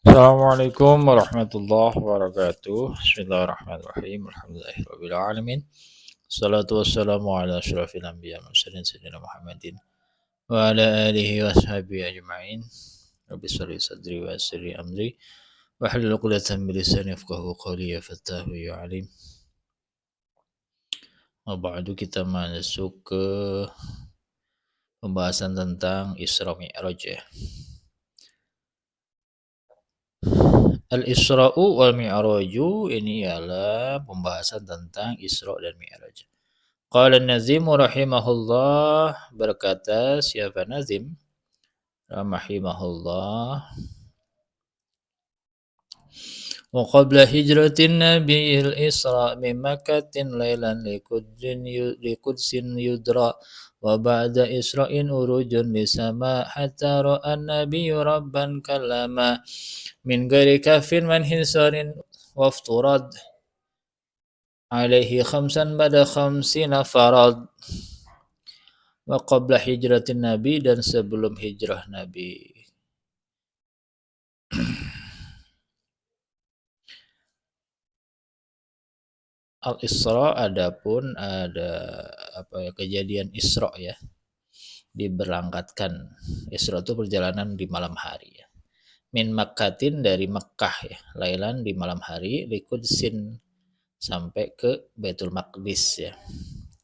Assalamualaikum warahmatullahi wabarakatuh. Bismillahirrahmanirrahim. Alhamdulillahirabbil alamin. Salatu wassalamu ala asyrafil anbiya wal mursalin sayyidina Muhammadin wa ala alihi washabihi ajma'in. Rabbi shrah li sadri wa yassir li amri wahlul 'uqdatam min lisani yafqahu qawli ya fattahu ya alim. Wa ba'du, kita masuk ke pembahasan tentang Isra Mi'raj ya. Al-Isra'u wal Mi'raju ini ialah pembahasan tentang Isra dan Mi'raj. Qala an-Nazim rahimahullah, berkata siapa Nazim rahimahullah, wa qabla hijratin nabiyil Isra min Makkatin lailan liqudsin yudra wa ba'da Isra'in urujun lisama hatta ra'a an-nabiyyu rabban kallama min ghairi kafin man hisarin wafturad alaihi khamsan ba'da khamsina farad. Wa qabla hijratin nabi, dan sebelum hijrah nabi. Al-Isra, adapun ada kejadian Isra ya, diberangkatkan. Isra itu perjalanan di malam hari ya. Min Makkatin, dari Mekkah ya, lailan di malam hari, liqudsin sampai ke Baitul Maqdis ya,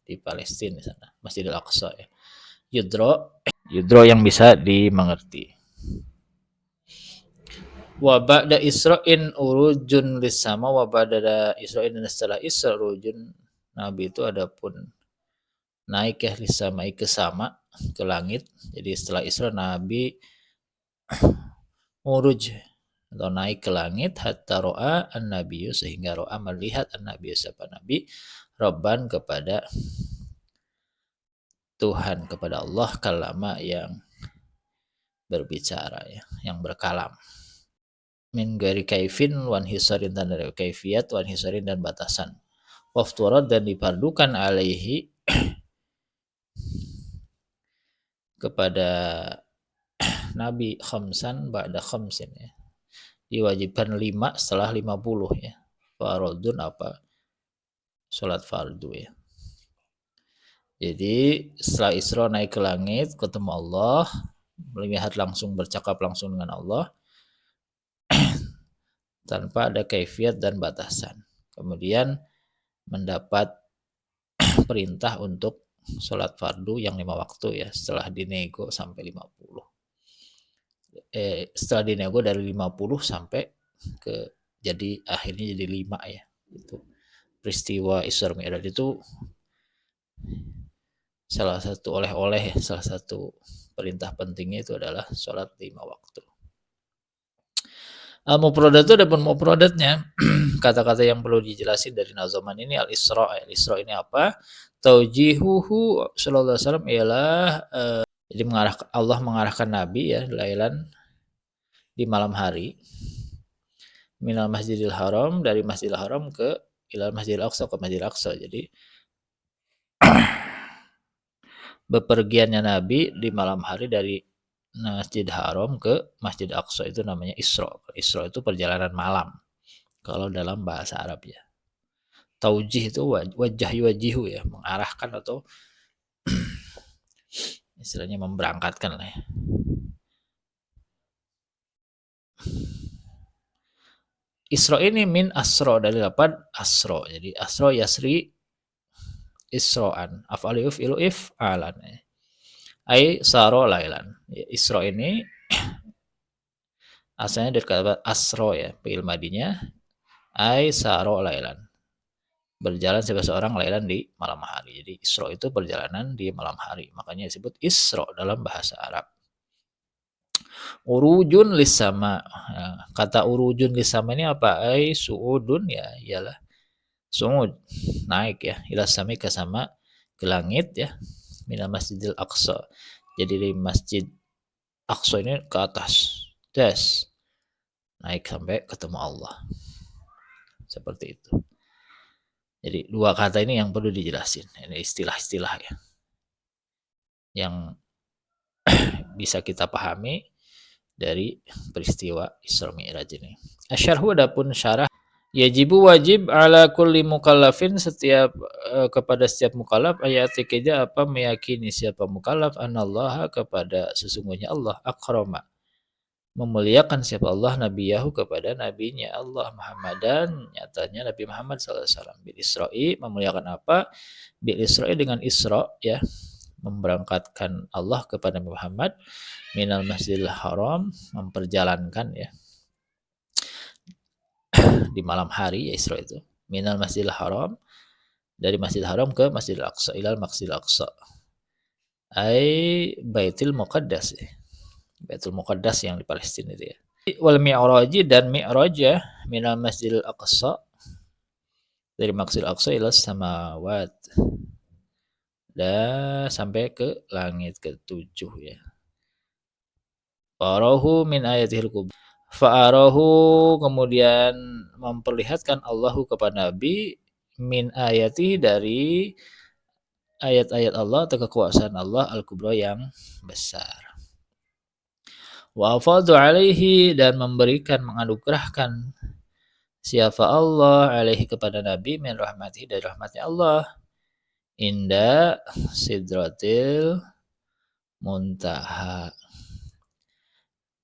di Palestina sana, Masjidil Aqsa ya. Yudro yang bisa dimengerti. Wa ba'da Isra'in urujun lisama, wa ba'da Isra'in, dan setelah Isra urujun, Nabi itu adapun naik ya, lisama ke sama, ke langit. Jadi setelah Isra Nabi uruj atau naik ke langit, hatta ro'a an-nabiyyu, sehingga ro'a melihat an-nabiyyu, siapa Nabi, Rabban, kepada Tuhan, kepada Allah, kalama, yang berbicara ya, yang berkalam. Min ghairi kaifin wan hisarin, dan dari kaifiat, wan hisarin, dan batasan. Wafturad, dan dipardukan alaihi kepada Nabi khamsan ba'da khamsin ya, diwajibkan 5 setelah 50 ya. Faradun apa? Salat fardu ya. Jadi setelah Isra naik ke langit, ketemu Allah, melihat langsung, bercakap langsung dengan Allah tanpa ada kaifiat dan batasan. Kemudian mendapat perintah untuk sholat fardu yang 5 waktu ya, setelah dinego sampai 50. Setelah dinego dari 50 sampai ke, jadi akhirnya jadi 5 ya. Itu peristiwa Isra Mi'raj itu salah satu oleh-oleh ya, salah satu perintah pentingnya itu adalah sholat 5 waktu. Mufradat itu ada pun mufradatnya. Kata-kata yang perlu dijelasin dari nazaman ini, al-Isra. Al-Isra ini apa? Taujihuhu sallallahu alaihi wasallam ialah jadi Allah mengarahkan Nabi ya, lailan, di malam hari, minal Masjidil Haram, dari Masjidil Haram ke ilal Masjidil Aqsa, ke Masjidil Aqsa. Jadi bepergiannya Nabi di malam hari dari Masjid Haram ke Masjid Aqsa itu namanya Isra. Isra itu perjalanan malam kalau dalam bahasa Arab ya. Taujih itu wajihu ya, mengarahkan atau istilahnya memberangkatkan lah ya. Isra ini min asro, dari lapan asro. Jadi asro yasri isro'an, af'alu if'ilu if'alan. Ai saro lailan. Isra ini asalnya dari kata asro ya, fi'il madinya ai saro lailan, berjalan seseorang lailan di malam hari. Jadi Isra itu perjalanan di malam hari, makanya disebut Isra dalam bahasa Arab. Urujun lisama, kata urujun lisama ini apa? Ai suudun ya, ialah suud, naik ya, ila sami, ke sama, ke langit ya, minal Masjidil Aqsa. Jadi dari Masjid Aqsa ini ke atas, naik sampai ketemu Allah. Seperti itu. Jadi dua kata ini yang perlu dijelasin. Ini istilah-istilah ya, yang bisa kita pahami dari peristiwa Isra Mi'raj ini. Asyarhu adapun syarah yajibu wajib ala kulli mukallafin setiap kepada setiap mukallaf ayat ketiga apa meyakini siapa mukallaf anallaha kepada sesungguhnya Allah akrama memuliakan siapa Allah nabiyahu kepada nabinya Allah Muhammadan nyatanya Nabi Muhammad SAW bil Isra'i memuliakan apa bil Isra'i dengan Isra ya memberangkatkan Allah kepada Nabi Muhammad minal Masjidil Haram memperjalankan ya di malam hari ya Isra itu minal Masjidil Haram dari Masjidil Haram ke Masjidil Aqsa ilal Masjidil Aqsa ai Baitul Muqaddas ya. Baitul Muqaddas yang di Palestina itu ya. Wal mi'raji dan mi'raj ya minal Masjidil Aqsa dari Masjidil Aqsa ila samawat dan sampai ke langit ke-7 ya. Farahu min ayatihil kubra. Fa'arahu kemudian memperlihatkan Allahu kepada Nabi min ayati dari ayat-ayat Allah atau kekuasaan Allah al-kubra yang besar. Wa afadu alaihi dan memberikan menganugerahkan siapa Allah alaihi kepada Nabi min rahmatihi dari rahmatnya Allah inda sidratil muntaha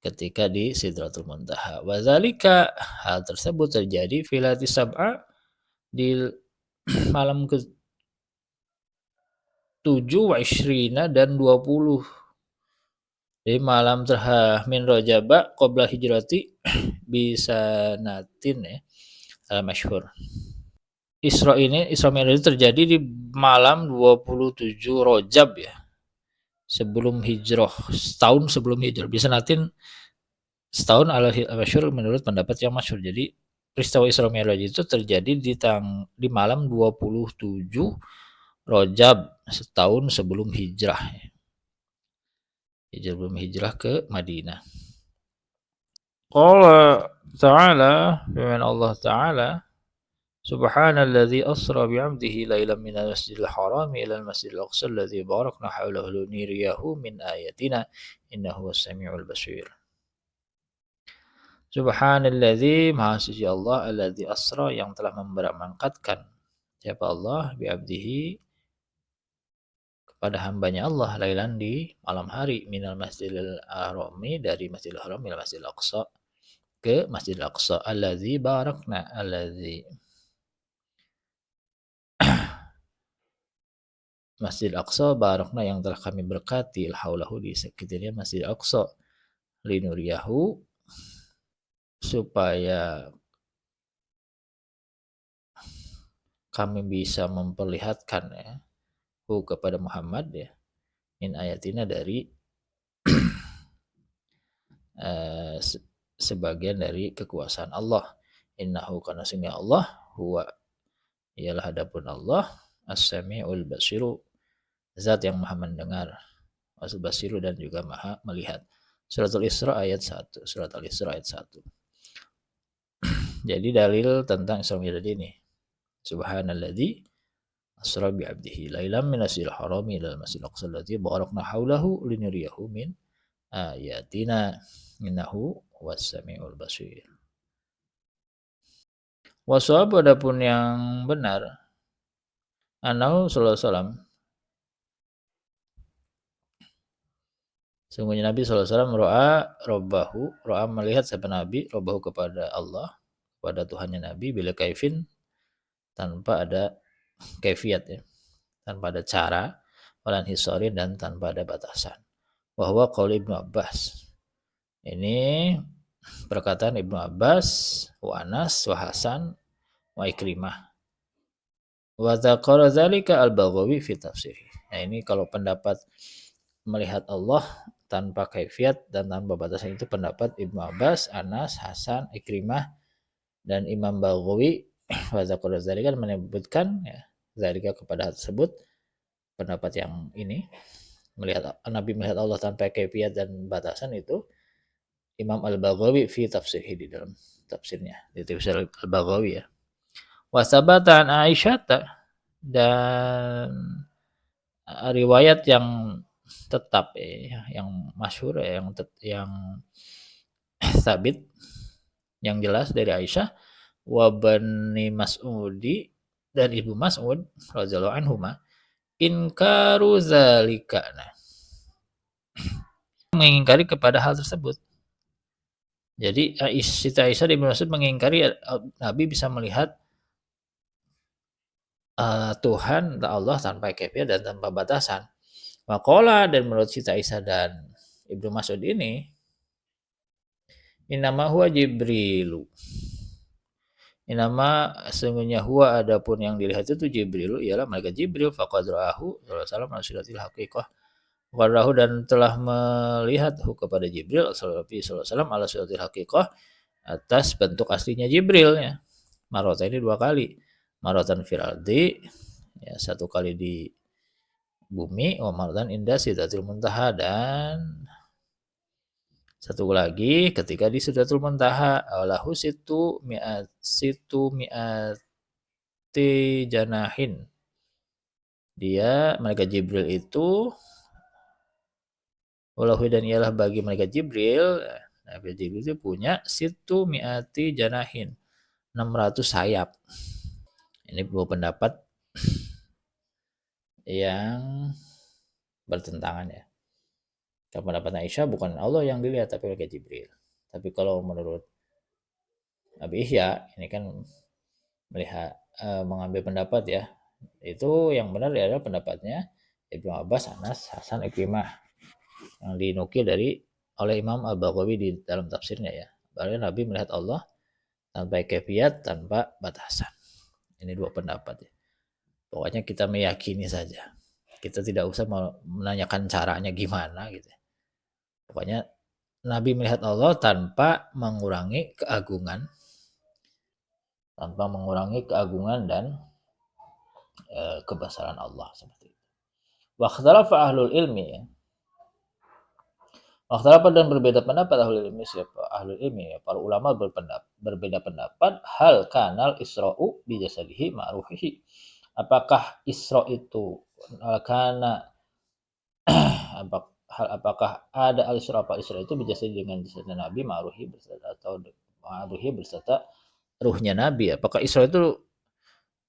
ketika di Sidratul Muntaha. Wazalika hal tersebut terjadi filati sab'a di malam ke-7 wa ishrina dan 20. Jadi malam min Rajaba qabla hijrati bisa natin ya. Al-masyhur. Isra Mi'raj terjadi di malam 27 Rajab ya. Sebelum hijrah, setahun sebelum hijrah. Bisa natin setahun al-masyhur menurut pendapat yang masyhur. Jadi peristiwa Isra Mi'raj itu terjadi di malam 27 Rajab setahun sebelum hijrah. Sebelum hijrah ke Madinah. Qala ta'ala firman Allah Ta'ala Subhanalladzi asra bi'abdihi lailan minal masjidil harami ilal masjidil aqsa alladzi barakna haulahu linuriyahu min ayatina innahu was-sami'ul basir. Subhanalladzi maha suci Allah alladzi asra yang telah memberangkatkan siapa Allah bi'abdihi kepada hambanya Allah lailan di malam hari minal masjidil harami dari masjidil haram ila masjidil aqsa ke masjidil aqsa alladzi barakna alladzi Masjid Aqsa barakna yang telah kami berkati haulahu di sekitarnya Masjid Aqsa linuriyahu supaya kami bisa memperlihatkan ya kepada Muhammad ya min ayatina dari sebagian dari kekuasaan Allah innahu kana sungguh Allah huwa ialah adapun Allah as-sami'ul basiru zat yang maha mendengar as-basiru dan juga maha melihat. Surat Al-Isra ayat 1. Surat Al-Isra ayat 1. Jadi dalil tentang Isra Mi'raj ini. Subhanalladzi asra bi'abdihi lailan minasil harami ilal masjidil aqsa alladzi barakna haulahu linuriyahu min ayatina innahu was-sami'ul basir. Wasawab adapun yang benar Anahu sallallahu alaihi wasallam sungguhnya Nabi SAW ro'a melihat siapa Nabi robbahu kepada Allah kepada Tuhannya Nabi bila kaifin tanpa ada kaifiat ya tanpa ada cara walan hisori dan tanpa ada batasan bahwa qaul Ibnu Abbas ini perkataan Ibnu Abbas wa Anas wa Hasan wa Ikrimah wa dzakara dzalika al-Baghawi fi tafsirih. Nah ini kalau pendapat melihat Allah tanpa kaifiat dan tanpa batasan itu pendapat Ibnu Abbas, Anas, Hasan, Ikrimah dan Imam Baghawi wa dzakara dzalika menyebutkan ya dzalika kepada hal tersebut pendapat yang ini melihat Nabi melihat Allah tanpa kaifiat dan batasan itu Imam Al-Baghawi fi tafsirih di dalam tafsirnya di tafsir Al-Baghawi ya. Wasabatan Aisyah dan riwayat yang tetap ya, yang masyhur yang Sabit yang jelas dari Aisyah wa Bani Mas'udi dan Ibu Mas'ud radhiyallahu anhuma inkaru zalika. Nah, mengingkari kepada hal tersebut. Jadi Siti Aisyah dan Ibnu Mas'ud mengingkari Nabi bisa melihat Tuhan Allah tanpa kaifiah dan tanpa batasan. Waqala dan menurut Siti Aisyah dan Ibnu Mas'ud ini innama huwa Jibrilu. Innama sesungguhnya huwa adapun yang dilihat itu Jibrilu ialah malaikat Jibril faqad ra'ahu sallallahu alaihi wasallam asiratil haqiqah. Faqad ra'ahu dan telah melihat kepada Jibril sallallahu alaihi wasallam ala siratil haqiqah atas bentuk aslinya Jibril ya. Marota ini 2 kali. Marotan fil ardi ya 1 kali di bumi wa maratan inda sidratil muntaha dan 1 lagi ketika di Sidratul Muntaha lahu situ mi'ati janahin. Dia malaikat Jibril itu walahu dan ialah bagi malaikat Jibril, malaikat Jibril itu punya situ mi'ati janahin, 600 sayap. Ini 2 pendapat yang bertentangan ya. Kalau pendapat Aisyah bukan Allah yang dilihat tapi malaikat Jibril. Tapi kalau menurut Abi Ihya ini kan melihat mengambil pendapat ya. Itu yang benar adalah pendapatnya Ibnu Abbas, Anas, Hasan, Ikrimah yang dinukil oleh Imam Al-Baghawi di dalam tafsirnya ya. Bahwa Nabi melihat Allah tanpa kaifiat, tanpa batasan. Ini 2 pendapat ya. Pokoknya kita meyakini saja. Kita tidak usah menanyakan caranya gimana gitu. Pokoknya Nabi melihat Allah tanpa mengurangi keagungan dan kebesaran Allah seperti itu. Wa ikhtalafa ahlul ilmi ya. Wa ikhtalafa dan berbeda pendapat ahlul ilmi siapa? Ahlul ilmi ya, para ulama berbeda pendapat hal kanal Isra'u bi jasadihi ma'ruhihi. Apakah Isra itu karena apakah ada al-Isra apa Isra itu bijasad dengan jasad Nabi ma'ruhi berserta atau ma'ruhi berserta ruhnya Nabi. Apakah Isra itu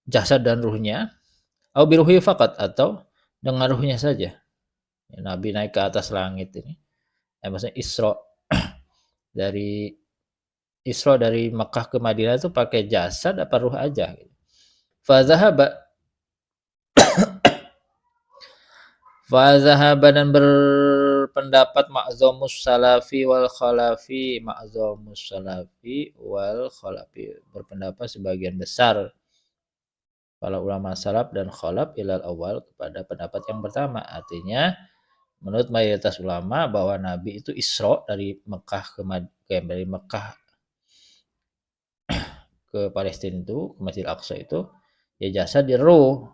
jasad dan ruhnya atau biruhi fakat atau dengan ruhnya saja. Ya, Nabi naik ke atas langit ini. Maksudnya Isra dari Mekah ke Madinah itu pakai jasad apa ruh aja gitu. Fazahaba dan berpendapat ma'zamus salafi wal khalafi berpendapat sebagian besar para ulama salaf dan khalaf ilal awal kepada pendapat yang pertama. Artinya menurut mayoritas ulama bahwa Nabi itu Isra dari Mekah ke Palestina itu, ke Masjidil Aqsa itu ya jasad di ruh.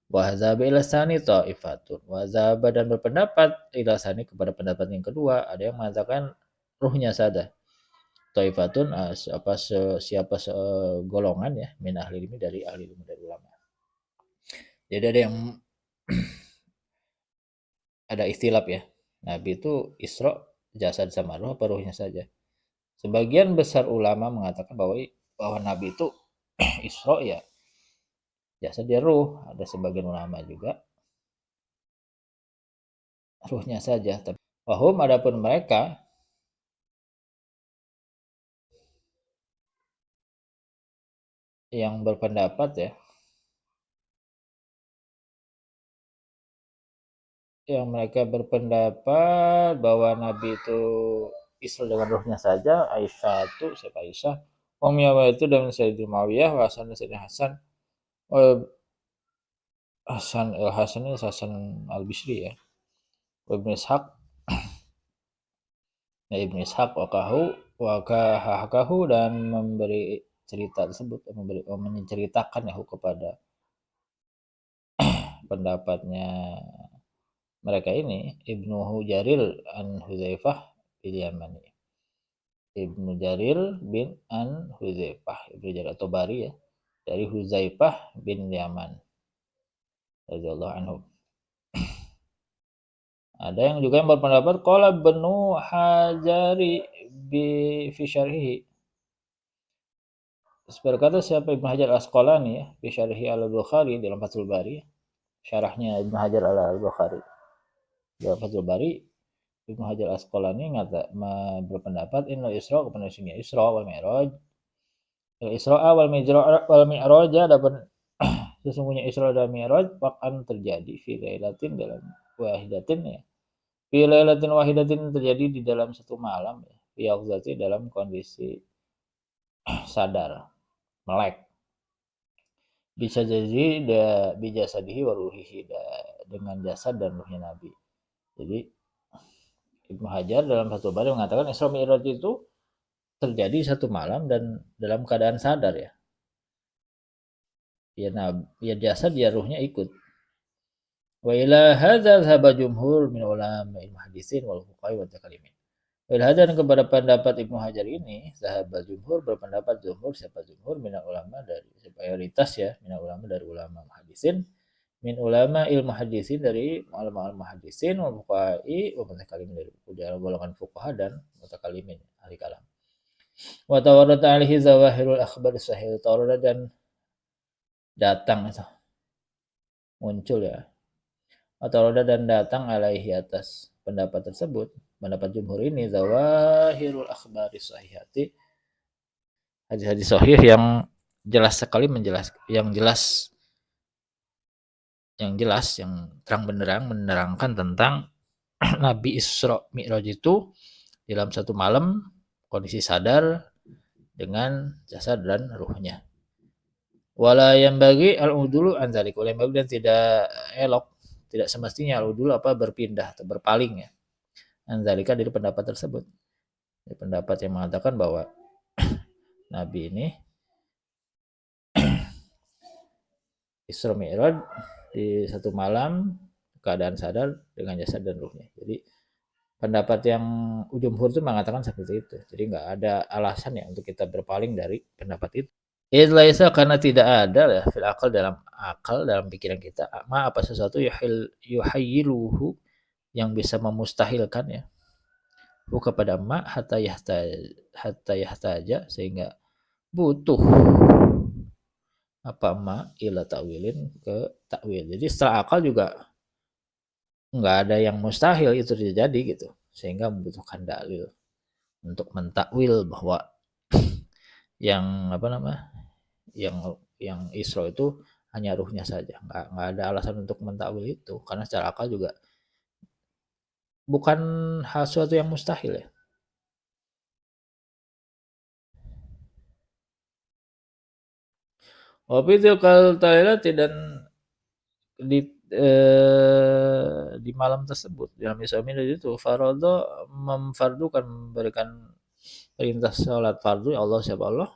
Wahzaba ila sani ta'ifatun. Wahzaba dan berpendapat ila sani kepada pendapat yang kedua. Ada yang mengatakan ruhnya saja. Ta'ifatun siapa golongan ya min ahli ilmi dari ahli ilmu dari ulama. Jadi ada yang ada ikhtilaf ya. Nabi itu Isra jasad sama ruh apa ruhnya saja. Sebagian besar ulama mengatakan bahwa Nabi itu Isra ya jasad dia ruh. Ada sebagian ulama juga ruhnya saja. Tapi wahum adapun mereka yang berpendapat ya, yang mereka berpendapat bahwa Nabi itu Isra dengan ruhnya saja. Aisyah itu siapa Aisyah? Umayyah itu dan Sayyidina Muawiyah, Hasan dan Sayyidina Hasan. Hasan al-Bisri ya. Ibnu Ishaq ya Ibnu Ishaq wakahu dan memberi cerita tersebut menceritakan ya kepada pendapatnya mereka ini Ibnu Jarir an Hudzaifah bil Yamani. Ibnu Jarir bin an Hudzaifah, Ibnu Jarir atau Bari ya, dari Hudzaifah bin Yaman radhiyallahu anhu. Ada yang juga yang berpendapat qala Ibnu Hajari fi syarhihi. Berkata siapa Ibnu Hajar Al-Asqalani ya, fi syarhi Al-Bukhari dalam Fathul Bari, syarahnya Ibnu Hajar Al-Bukhari. Dalam Fathul Bari, Ibnu Hajar Al-Asqalani berpendapat inna Isra kepada Isra wal Mi'raj. Al-Isra wal Mi'raj dapat sesungguhnya Isra dan Mi'raj akan terjadi fi lailatin dalam wahidatin ya. Fi lailatin wahidatin terjadi di dalam satu malam ya. Fi yaqzati dalam kondisi sadar, melek. Bisa jadi bijasadihi wa ruhihi dengan jasad dan ruhnya Nabi. Jadi Ibnu Hajar dalam Fathul Bari mengatakan Isra Mi'raj itu terjadi satu malam dan dalam keadaan sadar ya. Ya jasad ya ruhnya ikut. Wa ila hadza dhahaba jumhur min ulama'il muhaddisin wal fuqaha wa takalimin. Wa ila hadza kepada pendapat Ibnu Hajar ini, dhahaba jumhur berpendapat siapa jumhur min ulama dari mayoritas ya, min ulama dari ulama muhaddisin, min ulama ilmu hadisin dari ulama muhaddisin wal fuqaha wa mutakalimin dari golongan fuqaha dan mutakalimin ahli kalam. Wa tawarrada alaihi zawahirul akhbar sahih tawarrada dan datang itu muncul ya atau roda dan datang alaihi atas pendapat tersebut, pendapat jumhur ini zawahirul akhbari sahihati, hadis-hadis sahih yang jelas sekali yang terang benderang menerangkan tentang Nabi Isra Mi'raj itu dalam satu malam kondisi sadar dengan jasad dan ruhnya. Wala yang bagi al-udulu anzalik, wala yang bagi dan tidak elok, tidak semestinya al-udulu berpindah atau berpaling ya. Anzalika dari pendapat tersebut. Dari pendapat yang mengatakan bahwa Nabi ini Isra Mi'raj di satu malam keadaan sadar dengan jasad dan ruhnya. Jadi pendapat yang jumhur itu mengatakan seperti itu. Jadi nggak ada alasan ya untuk kita berpaling dari pendapat itu. Laisa karena tidak ada ya fil akal dalam pikiran kita apa sesuatu yuhayyiluhu yang bisa memustahilkan ya kepada hatta yahtaja sehingga butuh ila ta'wilin ke takwil. Jadi secara akal juga nggak ada yang mustahil itu terjadi gitu, sehingga membutuhkan dalil untuk mentakwil bahwa yang yang Isra itu hanya ruhnya saja. Nggak ada alasan untuk mentakwil itu karena secara akal juga bukan sesuatu yang mustahil ya. Wafi tilkal tailati dan di malam tersebut dalam Isra Mi'raj itu Farodo memfardukan memberikan perintah salat fardu Allah siapa Allah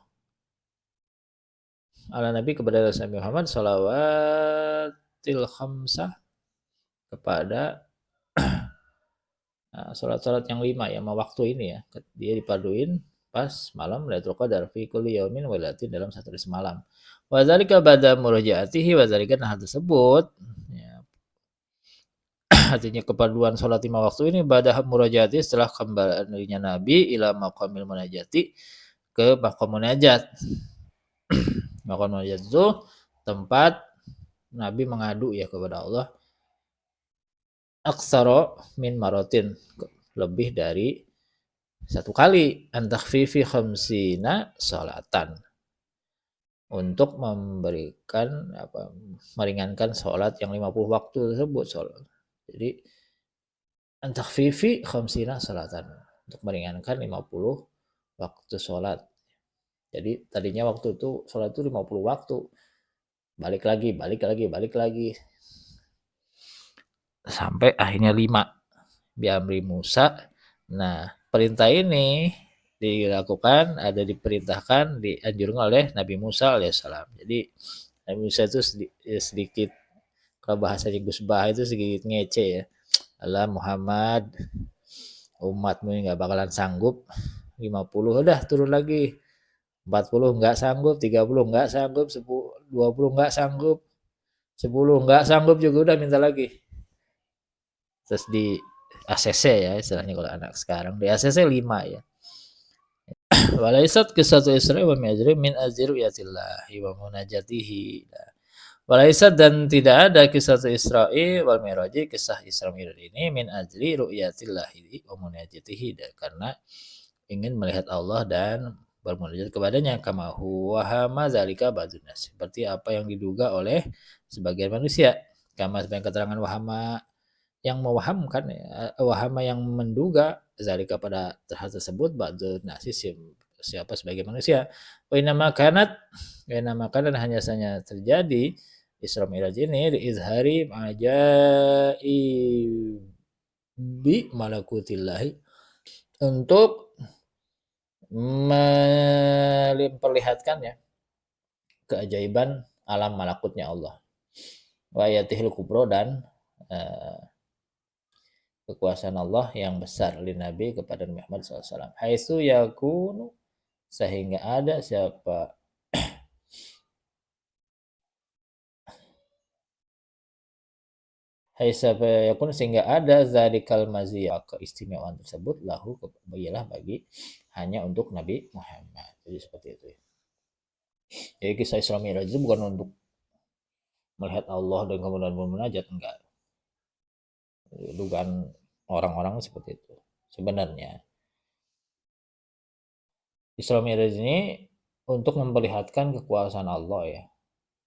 ala Nabi kepada Rasul Muhammad salawatil khamsah kepada salat-salat yang 5 ya waktu ini ya dia dipaduin pas malam Lailatul Qadar fi kulli yaumin wa lailatin dalam satu hari semalam. Wa dzalika ba'da murajaatihi wa dzalika hal tersebut ya, artinya kepaduan salat 5 waktu ini ba'da murajaati setelah kembalinya Nabi ila maqamil munajati ke maqam munajat. Maqam munajat itu tempat Nabi mengadu ya kepada Allah aksara min marotin lebih dari satu kali antakhfifi khamsina salatan untuk memberikan meringankan sholat yang 50 waktu tersebut sholat. Jadi antakhfifi khamsina salatan untuk meringankan 50 waktu sholat. Jadi tadinya waktu itu sholat itu 50 waktu. Balik lagi. Sampai akhirnya 5. Biamri Musa. Nah, perintah ini diperintahkan, dianjurkan oleh Nabi Musa alaihissalam. Jadi Nabi Musa itu sedikit kalau bahasanya Gus Bah itu sedikit ngece ya. Allah Muhammad, umatmu nggak bakalan sanggup 50 udah turun lagi 40 nggak sanggup 30 nggak sanggup 20 nggak sanggup 10 nggak sanggup juga udah minta lagi terus ACC ya istilahnya kalau anak sekarang. Di ACC 5 ya. Walaisat kisatu Isra wa Mi'raj min azri ru'yatillahi wa munajatihi. Walaisat dan tidak ada kisah Isra'i wal Mi'raj, kisah Isra Mi'raj ini min ajli ru'yatillahi wa munajatihi, karena ingin melihat Allah dan bermunajat kepadanya, kama huwa hama zalika ba'dun nas, seperti apa yang diduga oleh sebagian manusia, kama sebagian keterangan wahama yang mewahamkan ya, wahama yang menduga zalika pada hal tersebut ba'dun nas, siapa sebagian manusia. Wa inna makanat dan hanya saja terjadi Isra Mi'raj ini diizhari ajaibi malakutillahi, untuk memperlihatkan ya keajaiban alam malakutnya Allah. Wa ayatihil kubro, dan kekuasaan Allah yang besar li Nabi kepada Muhammad SAW. Haitsu yakunu, sehingga ada siapa yakun, sehingga ada zalikal maziyah, keistimewaan tersebut lahu, ialah bagi hanya untuk Nabi Muhammad. Jadi seperti itu ya. Jadi kisah Isra Mi'raj itu bukan untuk melihat Allah dan kemudian bermunajat, enggak. Dugaan orang-orang seperti itu. Sebenarnya Isra Mi'raj ini untuk memperlihatkan kekuasaan Allah ya,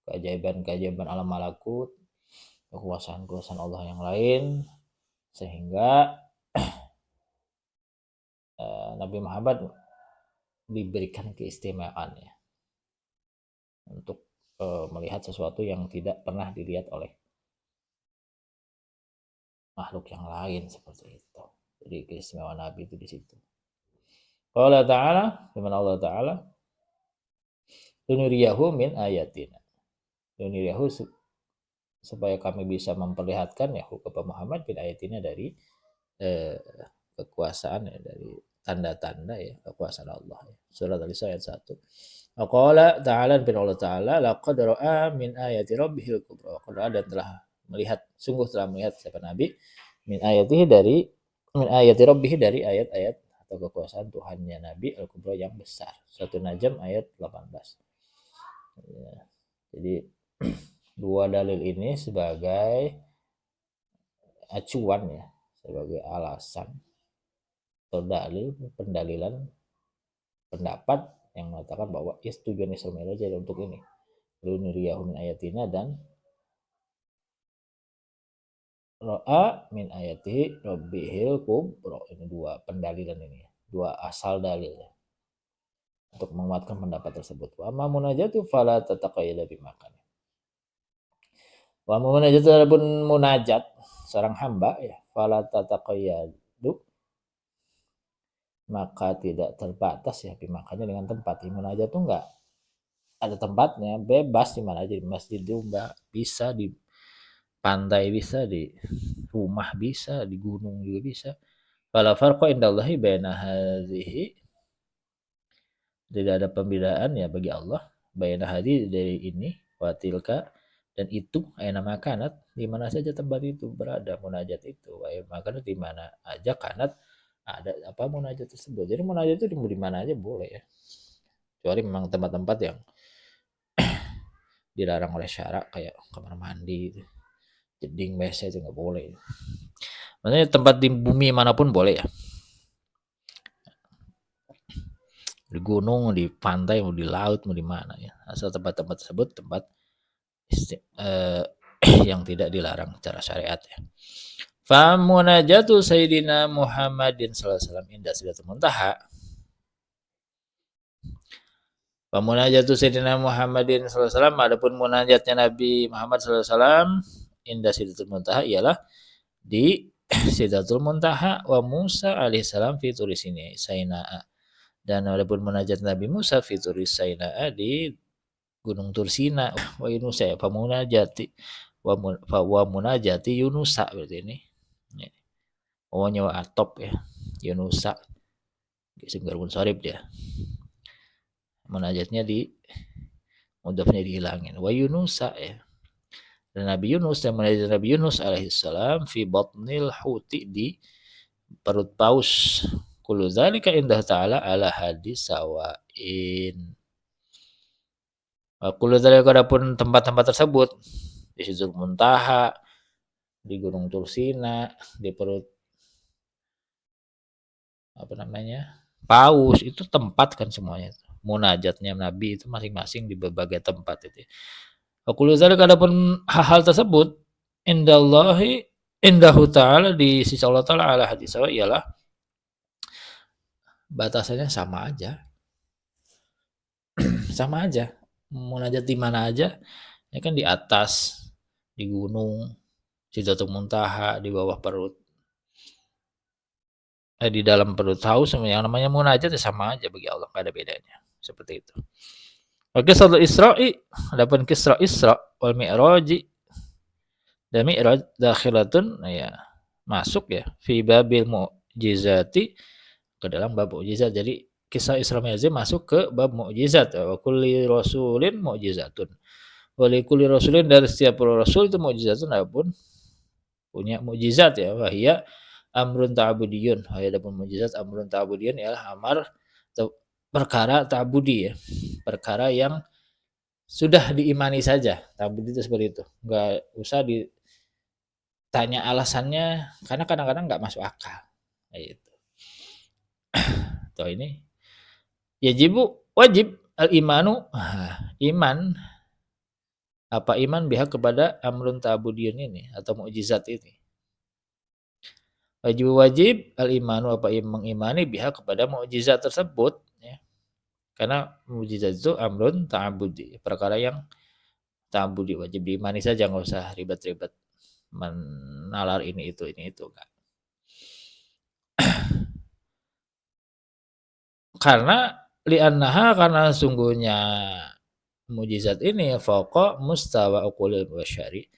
keajaiban-keajaiban alam malakut, kekuasaan-kekuasaan Allah yang lain, sehingga Nabi Muhammad diberikan keistimewaan ya untuk melihat sesuatu yang tidak pernah dilihat oleh makhluk yang lain, seperti itu. Jadi keistimewaan Nabi itu di situ. Qala ta'ala, firman Allah Ta'ala, "Lunuriyahu min ayatina." Lunuriyahu, supaya kami bisa memperlihatkan ya kepada Muhammad min ayatina, dari kekuasaan ya, dari tanda-tanda ya kekuasaan Allah ya. Surat Al-Isra ayat 1. Qala ta'ala, firman Allah Ta'ala, laqad ra'a min ayati rabbihil kubra. Qad, dan telah melihat, sungguh telah melihat siapa Nabi, min ayatihi, dari min ayati rabbih, dari ayat-ayat atau kekuasaan Tuhannya Nabi al-kubra, yang besar. Surat Najm ayat 18. Ya. Jadi dua dalil ini sebagai acuan ya, sebagai alasan atau dalil pendalilan pendapat yang mengatakan bahwa tujuan Isra Mi'raj adalah untuk ini, lunuriyahu min ayatina, dan ra'a min ayatihi rabbihil kubra. Ini dua pendalilan ini, dua asal dalil ya, untuk menguatkan pendapat tersebut. Wa amma munajatu fala tataqayyada bimakan. Wa amma munajatu, adapun munajat seorang hamba ya, fala tataqayyadu, maka tidak terbatas ya bimakannya dengan tempat. Munajat itu enggak ada tempatnya, bebas di mana aja, di masjid bisa, di pantai bisa, di rumah bisa, di gunung juga bisa. Fala farqa indallahi baina hadhihi, tidak ada pembedaan ya bagi Allah, baina hadhi, dari ini, wa tilka, dan itu, aina makanat, di mana saja tempat itu berada munajat itu, wa makanat, di mana aja kanat ada apa munajat tersebut. Jadi munajat itu di mana aja boleh ya, kecuali memang tempat-tempat yang dilarang oleh syarak, kayak kamar mandi, jeding, WC, itu nggak boleh. Maksudnya tempat di bumi manapun boleh ya, di gunung, di pantai, mau di laut, mau di mana ya, asal tempat-tempat tersebut tempat yang tidak dilarang secara syariat ya. Fa munajatu Sayyidina Muhammadin sallallahu alaihi wasallam inda Sidratul Muntaha. Fa munajatu Sayyidina Muhammadin sallallahu alaihi wasallam, adapun munajatnya Nabi Muhammad sallallahu alaihi wasallam inda Sidratul Muntaha ialah di Sidratul Muntaha, wa Musa alaihissalam fi Turi Sainaa, dan adapun munajat Nabi Musa fi Turi Sainaa, di Gunung Tursina. Wa Yunus ya, fa munajati wa munajati Yunusa, berarti ini nyawa atop ya, Yunusa singgur munsharif dia, munajatnya di mudhafnya dihilangin, wa Yunusa ya, Dan Nabi Yunus dan menjadi Nabi Yunus alaihissalam fi batnil huti di perut paus. Kullu dzalika indah ta'ala ala hadis sawain. Kullu dzalika adapun tempat-tempat tersebut di Sidratul Muntaha, di Gunung Tursina, di perut paus, itu tempat kan semuanya. Munajatnya Nabi itu masing-masing di berbagai tempat itu. Kullu dzalika adapun hal-hal tersebut indahu ta'ala di sisi Allah Ta'ala ala hadis sawa ialah batasannya sama aja. Sama aja. Munajat di mana aja, ya kan di atas, di gunung, Sidratul Muntaha, di bawah perut, di dalam perut haus, yang namanya munajat ya sama aja bagi Allah, nggak ada bedanya. Seperti itu. Oke, Salatul Isra'i, adapun kisra Isra wal Mi'raji dan Mi'raj dakhilatun, ya masuk ya fi babil mu'jizati, ke dalam bab mukjizat. Jadi kisah Isra Mi'raj masuk ke bab mukjizat. Wa kulli rasulin mukjizatun. Wa li kulli rasulin, dari setiap rasul itu mukjizatun, adapun punya mukjizat ya. Wa hiya amrun ta'budiyun. Wa adapun mukjizat amrun ta'budiyun ialah amar atau perkara ta'budi ya. Perkara yang sudah diimani saja. Ta'budi itu seperti itu. Enggak usah ditanya alasannya, karena kadang-kadang enggak masuk akal. Kayak gitu. Tuh ini wajib al-imanu, iman, apa iman biha kepada amrun ta'budiyun ini atau mukjizat ini. Wajib al-imanu, apa mengimani biha kepada mukjizat tersebut ya. Karena mukjizat itu amrun ta'budi, perkara yang ta'budi, wajib diimani saja, enggak usah ribet-ribet menalar ini itu enggak. Karena karena sungguhnya mukjizat ini fauqa mustawa uqulil basyari,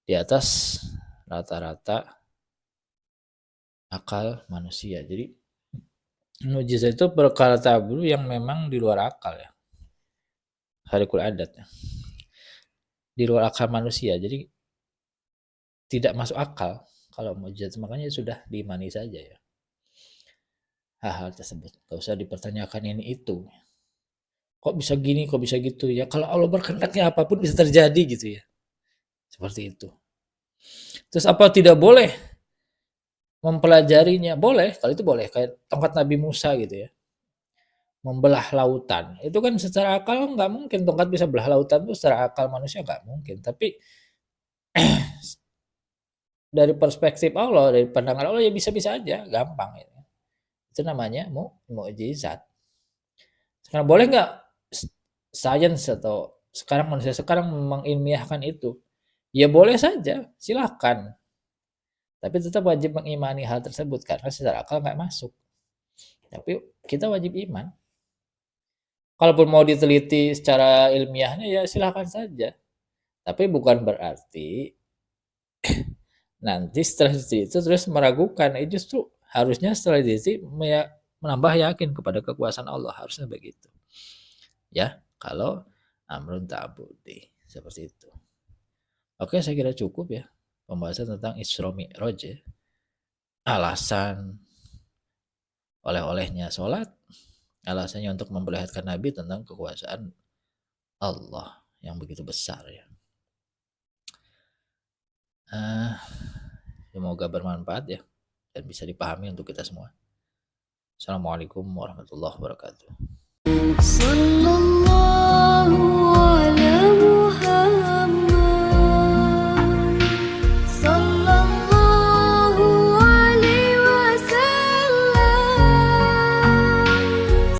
di atas rata-rata akal manusia. Jadi mukjizat itu perkara tabu yang memang di luar akal ya. Kharikul adat ya. Di luar akal manusia. Jadi tidak masuk akal kalau mukjizat, makanya sudah diimani saja ya. Hal-hal tersebut enggak usah dipertanyakan ini itu. Kok bisa gini, kok bisa gitu ya. Kalau Allah berkehendaknya apapun bisa terjadi gitu ya. Seperti itu. Terus apa tidak boleh mempelajarinya? Boleh, kalau itu boleh. Kayak tongkat Nabi Musa gitu ya. Membelah lautan. Itu kan secara akal nggak mungkin tongkat bisa belah lautan, itu secara akal manusia nggak mungkin. Tapi dari perspektif Allah, dari pandangan Allah ya bisa-bisa aja, gampang ya. Itu namanya mukjizat. Sekarang boleh nggak sains atau sekarang manusia sekarang mengilmiahkan itu? Ya boleh saja, silakan. Tapi tetap wajib mengimani hal tersebut karena secara akal nggak masuk. Tapi kita wajib iman. Kalaupun mau diteliti secara ilmiahnya ya silakan saja. Tapi bukan berarti nanti setelah itu terus meragukan. Justru harusnya setelah itu menambah yakin kepada kekuasaan Allah, harusnya begitu. Ya, kalau amrun ta'budi seperti itu. Oke, saya kira cukup ya pembahasan tentang Isra Mi'raj ya. Alasan oleh-olehnya sholat, alasannya untuk memperlihatkan Nabi tentang kekuasaan Allah yang begitu besar ya. Semoga bermanfaat ya dan bisa dipahami untuk kita semua. Assalamualaikum warahmatullahi wabarakatuh.